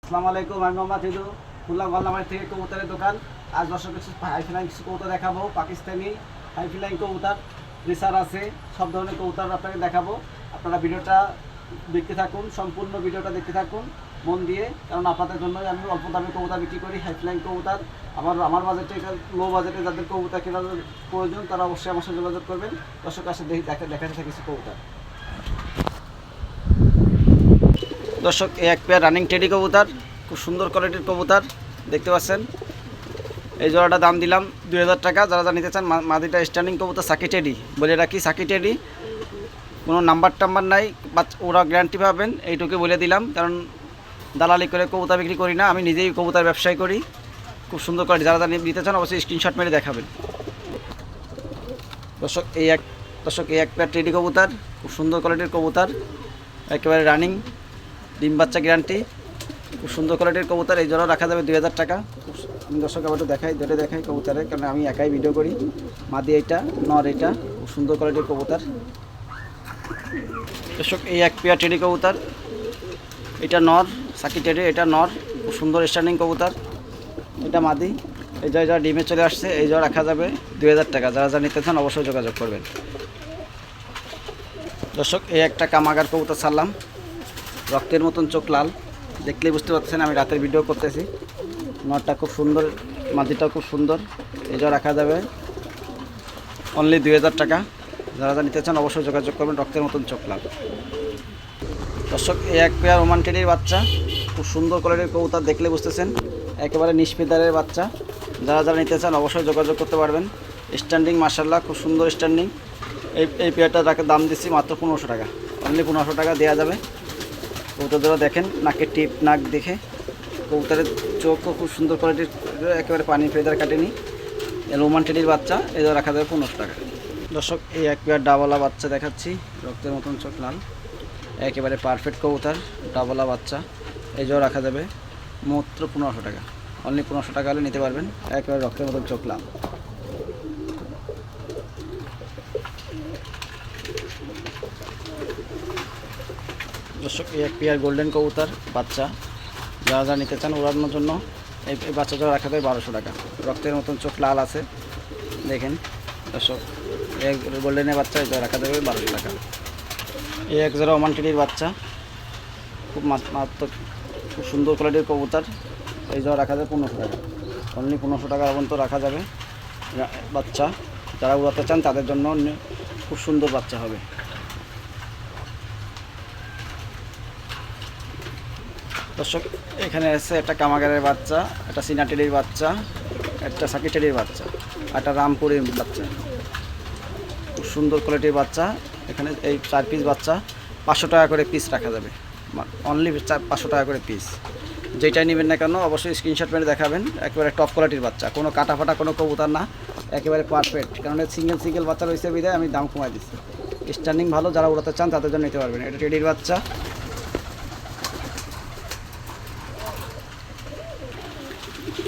আসসালামু আলাইকুম, আমি মোহাম্মদ হিদু, খুলনা গল্লামারি থেকে কবুতরের দোকান। আজ দর্শক কিছু হাইফ্লাইং কিছু কবুতর দেখাবো। পাকিস্তানি হাইফ্লাইং কবুতর, রেসার আছে, সব ধরনের কবুতর আপনাকে দেখাবো। আপনারা ভিডিওটা দেখতে থাকুন, সম্পূর্ণ ভিডিওটা দেখতে থাকুন মন দিয়ে, কারণ আপনাদের জন্য আমি অল্প দামে কবুতর বিক্রি করি। হাইফ্লাইং কবুতর আমার বাজেটে, লো বাজেটে যাদের কবুতর কেনার প্রয়োজন তারা অবশ্যই আমার সাথে যোগাযোগ করবেন। দর্শক আসে দেখাতে কিছু কবুতর। দর্শক এই এক পেয়ার রানিং টেডি কবুতর, খুব সুন্দর কোয়ালিটির কবুতর দেখতে পাচ্ছেন। এই জোড়াটা দাম দিলাম 2000 টাকা। যারা নিতে চান, মাদিটা স্ট্যান্ডিং কবুতর, সাকি টেডি বলে রাখি, সাকি টেডি, কোনো নাম্বার টাম্বার নাই, ওরা গ্যারান্টি পাবেন এইটুকু বলে দিলাম। কারণ দালালি করে কবুতর বিক্রি করি না, আমি নিজেই কবুতর ব্যবসায় করি। খুব সুন্দর কোয়ালিটি, যারা নিতে চান অবশ্যই স্ক্রিনশট মেরে দেখাবেন। দর্শক এই এক পেয়ার টেডি কবুতর, খুব সুন্দর কোয়ালিটির কবুতর, একেবারে রানিং, ডিম বাচ্চা গ্যারান্টি, খুব সুন্দর কোয়ালিটির কবুতর। এই জোড়া রাখা যাবে 2000 টাকা। আমি দর্শক আবার একটু দেখাই কবুতরের, কারণ আমি একাই ভিডিও করি। মাদি এইটা, নর এইটা, খুব সুন্দর কোয়ালিটির কবুতর। দর্শক এই এক পেয়ার টেডি কবুতর, এটা নর, সাকি টেডি, এটা নর, খুব সুন্দর স্ট্যান্ডিং কবুতর, এটা মাদি। এই যা ডিমে চলে আসছে, এই জোড়া রাখা যাবে 2000 টাকা। যারা নিতে চান অবশ্যই যোগাযোগ করবেন। দর্শক এই একটা কামাগার কবুতর ছাড়লাম, রক্তের মতন চোখ লাল, দেখলেই বুঝতে পারছেন আমি রাতের ভিডিও করতেছি। নটটা খুব সুন্দর, মাদিটাও খুব সুন্দর। এই যা রাখা যাবে অনলি 2000 টাকা। যারা নিতে চান অবশ্যই যোগাযোগ করবেন। রক্তের মতন চোখ লাল। দর্শক এই এক পেয়ার ওমান টেডির বাচ্চা, খুব সুন্দর কোয়ালিটির কবুতর, দেখলে বুঝতেছেন একেবারে নিষ্পিদারের বাচ্চা। যারা নিতে চান অবশ্যই যোগাযোগ করতে পারবেন। স্ট্যান্ডিং মাশাআল্লাহ, খুব সুন্দর স্ট্যান্ডিং। এই পেয়ারটার দাম দিচ্ছি মাত্র 1500 টাকা, অনলি 1500 টাকা দেওয়া যাবে। কবুতররা দেখেন, নাকের টিপ, নাক দেখে, কবুতরের চোখও খুব সুন্দর কোয়ালিটির, একেবারে পানি ফেদার কাটেনি। রোমান টেডির বাচ্চা, এদের রাখা যাবে 1500 টাকা। দর্শক এই এক পেয়ার ডাবলা বাচ্চা দেখাচ্ছি, রক্তের মতন চোখ লাল, একেবারে পারফেক্ট কবুতর, ডাবলা বাচ্চা। এই জন্য রাখা যাবে মাত্র 1500 টাকা, অনলি 1500 টাকা হলে নিতে পারবেন। একেবারে রক্তের মতন চোখ লাল। দর্শক এই এক পেয়ার গোল্ডেন কবুতর বাচ্চা, যারা নিতে চান ওড়ানোর জন্য এই বাচ্চাটা রাখা যায় 1200 টাকা। রক্তের মতন চোখ লাল আছে, দেখেন দর্শক। এই গোল্ডেনের বাচ্চা এটা রাখা যাবে 1200 টাকা। এই এক জোড়া ওমান টেডির বাচ্চা, খুব মারাত্মক, খুব সুন্দর কোয়ালিটির কবুতর। এই জোড়া রাখা যাবে 1500 টাকা, অনলি 1500 টাকা পর্যন্ত রাখা যাবে বাচ্চা। যারা উড়াতে চান তাদের জন্য খুব সুন্দর বাচ্চা হবে। দর্শক এখানে আছে একটা কামাগারের বাচ্চা, একটা সিনা টেডির বাচ্চা, একটা সাকি টেডির বাচ্চা, একটা রামপুরের বাচ্চা, খুব সুন্দর কোয়ালিটির বাচ্চা। এখানে এই 4 পিস বাচ্চা 500 টাকা করে পিস রাখা যাবে, অনলি 500 টাকা করে পিস। যেটাই নেবেন না কেন অবশ্যই স্ক্রিনশট মেরে দেখাবেন। একেবারে টপ কোয়ালিটির বাচ্চা, কোনো কাটা ফাটা কোনো কবুতর না, একেবারে পারফেক্ট। কারণ সিঙ্গেল বাচ্চা রয়েছে বিধায় আমি দাম কমাই দিচ্ছি। স্ট্যান্ডিং ভালো, যারা উড়াতে চান তাদের জন্য নিতে পারবেন। এটা টেডির বাচ্চা।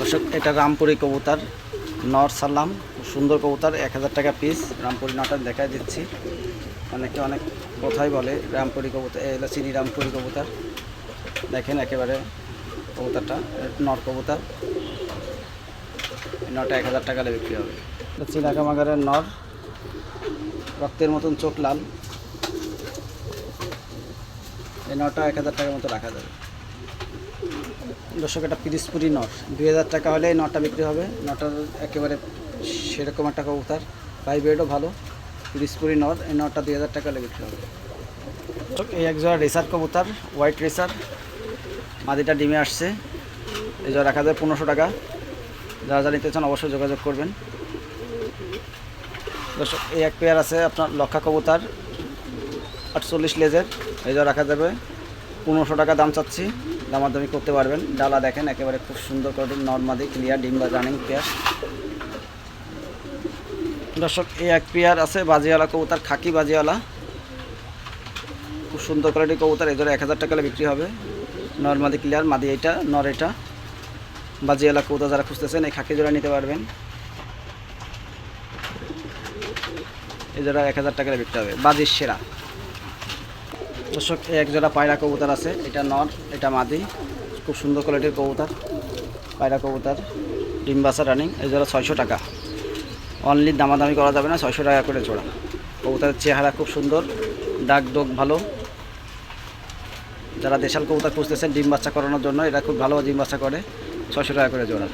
দর্শক এটা রামপুরি কবুতর, নর সালাম, সুন্দর কবুতর, 1000 টাকা পিস। রামপুরি নটা দেখাই দিচ্ছি, অনেকে অনেক কথাই বলে রামপুরি কবুতর, এগুলো চিনি রামপুরি কবুতর। দেখেন একেবারে কবুতরটা নর কবুতর, নটা 1000 টাকা বিক্রি হবে। চীনা কামাগারের নর, রক্তের মতন চোখ লাল, এই নটা 1000 টাকার মতো রাখা যাবে। দর্শক এটা পিরিজপুরি নট, 2000 টাকা হলে এই নটটা বিক্রি হবে। নটার একেবারে সেরকম একটা কবুতর, ভাইব্রেডও ভালো, পিরিজপুরি নট। এই নটটা 2000 টাকা হলে বিক্রি হবে। এই এক জোড়া রেসার কবুতর, হোয়াইট রেসার, মাদিটা ডিমে আসছে। এই জোড়া রাখা যায় 1500 টাকা। যারা নিতে চান অবশ্যই যোগাযোগ করবেন। দর্শক এই এক পেয়ার আছে আপনার লক্ষা কবুতর, 48 লেজের। এই জোড়া রাখা যাবে 1500 টাকা দাম চাচ্ছি, দামাদামি করতে পারবেন। ডালা দেখেন একেবারে খুব সুন্দর করে নর্মাদি ক্লিয়ার, ডিম বা রানিং পেয়ার। দর্শক এই এক পেয়ার আছে বাজিওয়ালা কবুতর, খাকি বাজিওয়ালা, খুব সুন্দর কোয়ালিটির কবুতর। এই ধরে 1000 টাকা বিক্রি হবে, নর্মাদি ক্লিয়ার, মাদি এইটা, নর এটা। বাজিওয়ালা কবুতর যারা খুঁজতেছেন এই খাকি জোড়া নিতে পারবেন। এই জোড়া 1000 টাকা বিক্রি হবে, বাজির সেরা। দর্শক এক জোড়া পায়রা কবুতর আছে, এটা নর, এটা মাদি, খুব সুন্দর কোয়ালিটির কবুতর, পায়রা কবুতর, ডিম বাচ্চা রানিং। এই জোড়া 600 টাকা। অনলি দামাদামি করা যাবে না, 600 টাকা করে জোড়া। কবুতরের চেহারা খুব সুন্দর, ডাক ডোক ভালো। যারা দেশাল কবুতর খুঁজতেছেন ডিম বাচ্চা করানোর জন্য, এটা খুব ভালো ডিম বাচ্চা করে। 600 টাকা করে জোড়া।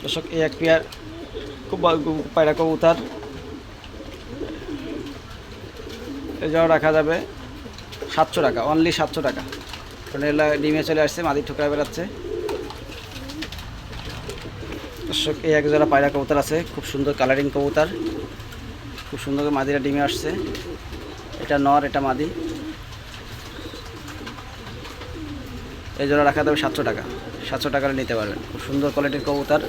দর্শক, এই এক পেয়ার খুব পায়রা কবুতর, এই জোড়া রাখা যাবে 700 টাকা। অনলি 700 টাকা। কারণ এগুলো ডিমে চলে আসছে, মাদি ঠোকরা বেড়াচ্ছে। দর্শক, এই এক জোড়া পায়রা কবুতর আছে, খুব সুন্দর কালারিং কবুতর, খুব সুন্দর মাদিরা ডিমে আসছে। এটা নর, এটা মাদি। এই জোড়া রাখা যাবে 700 টাকা। 700 টাকার নিতে পারবেন। খুব সুন্দর কোয়ালিটির কবুতর,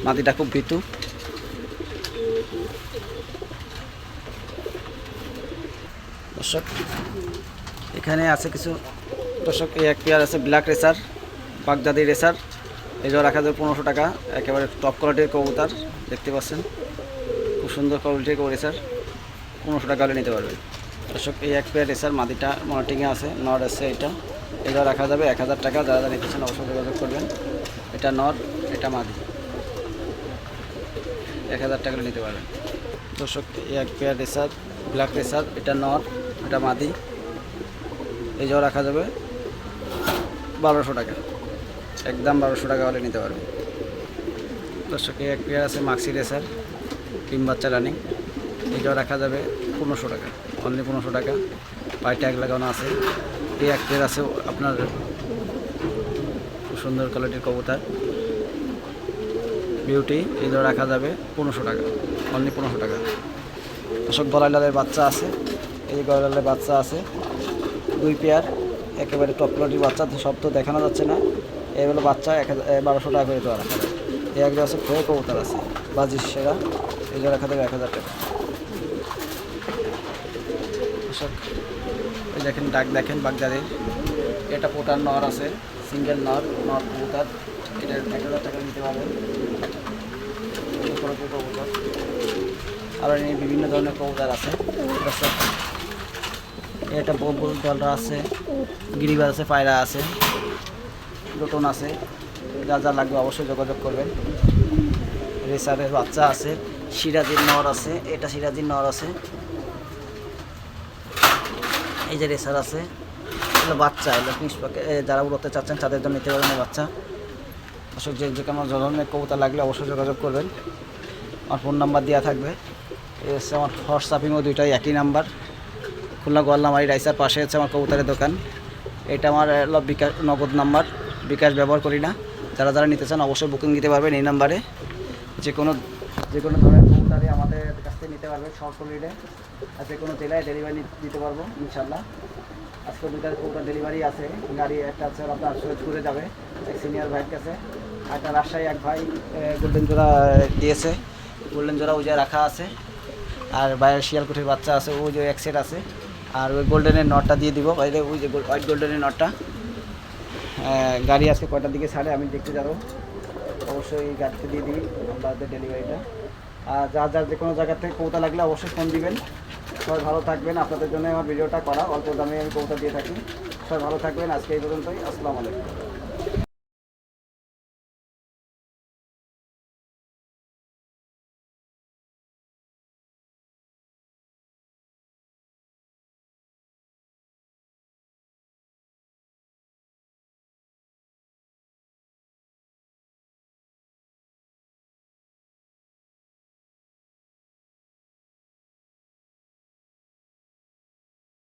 মাদিটা খুব ভীতু। দর্শক, এখানে আছে কিছু। দর্শক, এই এক পেয়ার আছে ব্ল্যাক রেসার, বাগদাদি রেসার। এই জোড়া রাখা যাবে 1500 টাকা। একেবারে টপ কোয়ালিটির কবুতর, দেখতে পাচ্ছেন খুব সুন্দর কোয়ালিটির রেসার। 1500 টাকা হলে নিতে পারবেন। দর্শক, এই এক পেয়ার রেসার, মাদিটা মনিটরিংয়ে আছে, নর আছে। এটা এটা রাখা যাবে 1000 টাকা। যারা যারা নিতেছেন অবশ্যই যোগাযোগ করবেন। এটা নর, এটা মাদি। 1000 টাকা নিতে পারবেন। দর্শক, এই এক পেয়ার রেসার, ব্ল্যাক রেসার। এটা নর, এটা মাদি। এই জোড়া রাখা যাবে 1200 টাকা। একদম 1200 টাকা হলে নিতে পারবেন। দর্শক, এই এক পেয়ার আছে মাক্সি রেসার, ডিম বাচ্চা রানিং। এই জোড়া রাখা যাবে 1500 টাকা। অনলি 1500 টাকা। পায়ে ট্যাগ লাগানো আছে। এই এক পেয়ার আছে আপনার খুব সুন্দর কোয়ালিটির কবুতর, বিউটি। এই জোড়া রাখা যাবে 1500 টাকা। অনলি 1500 টাকা। দর্শক, গলায় লালের বাচ্চা আছে। এই গলায় লালের বাচ্চা আছে 2 পেয়ার, একেবারে টপ কোয়ালিটির বাচ্চা। সব তো দেখানো যাচ্ছে না। এগুলো বাচ্চা 1200 টাকা করে দেওয়া রাখা যাবে। এই এক আছে ফ্রে কবুতর আছে, বাজির সেরা। এই জোড়া রাখা যাবে 1000 টাকা। দর্শক, এই দেখেন, ডাক দেখেন বাগদাদির। এটা পোটার নর আছে, সিঙ্গেল নর কবুতর। এটা 1000 টাকা নিতে পারবেন। কবুতর আর বিভিন্ন ধরনের কবুতর আছে। দর্শক, এটা বলবুল দলরা আছে, গিরিবাজ আছে, পায়রা আছে, লোটন আছে। যা যা লাগবে অবশ্যই যোগাযোগ করবেন। রেসারের বাচ্চা আছে, সিরাজির নর আছে। এটা সিরাজির নর আছে। এই যে রেসার আছে, এগুলো বাচ্চা। এগুলো নিষ্পক্ষে যারা উড়তে চাচ্ছেন তাদের জন্য নিতে পারবেন বাচ্চা। দর্শক, যে কোনো ধরনের কবুতর লাগলে অবশ্যই যোগাযোগ করবেন। আমার ফোন নাম্বার দেওয়া থাকবে। এই হচ্ছে আমার হোয়াটসঅ্যাপিংও, দুইটাই একই নাম্বার। খুলনা গোয়ালনামারি রাইসার পাশে হচ্ছে আমার কবুতরের দোকান। এটা আমার বিকাশ নগদ নাম্বার, বিকাশ ব্যবহার করি না। যারা যারা নিতে চান অবশ্যই বুকিং দিতে পারবেন এই নাম্বারে। যে কোনো ধরনের কবুতরই আমাদের কাছ থেকে নিতে পারবেন শর্ট রিডে। আর যে কোনো জেলায় ডেলিভারি দিতে পারবো ইনশাল্লাহ। আজকে 2টা কবুতর ডেলিভারি আছে। গাড়ি একটা আছে আপনার সৈয়দপুরে যাবে এক সিনিয়র ভাইয়ের কাছে। একটা রাজশাহী এক ভাই গোল্ডেন জোড়া দিয়েছে। গোল্ডেন জোড়া ওই যে রাখা আছে। আর বাইরের শিয়ালকুঠির বাচ্চা আছে, ওই যে এক সেট আছে। আর ওই গোল্ডেনের নটটা দিয়ে দিব বাইরে, ওই যে হোয়াইট গোল্ডেনের নটটা। গাড়ি আজকে কয়টার দিকে ছাড়ে আমি দেখতে যাবো। অবশ্যই গাড়িতে দিয়ে দিবি আমাদের ডেলিভারিটা। আর যার যে কোনো জায়গা থেকে কবুতর লাগলে অবশ্যই ফোন দিবেন। সবাই ভালো থাকবেন। আপনাদের জন্য আমার ভিডিওটা করা, অল্প দামে আমি কবুতর দিয়ে থাকি। সবাই ভালো থাকবেন। আজকে এই পর্যন্তই। আসসালামু আলাইকুম।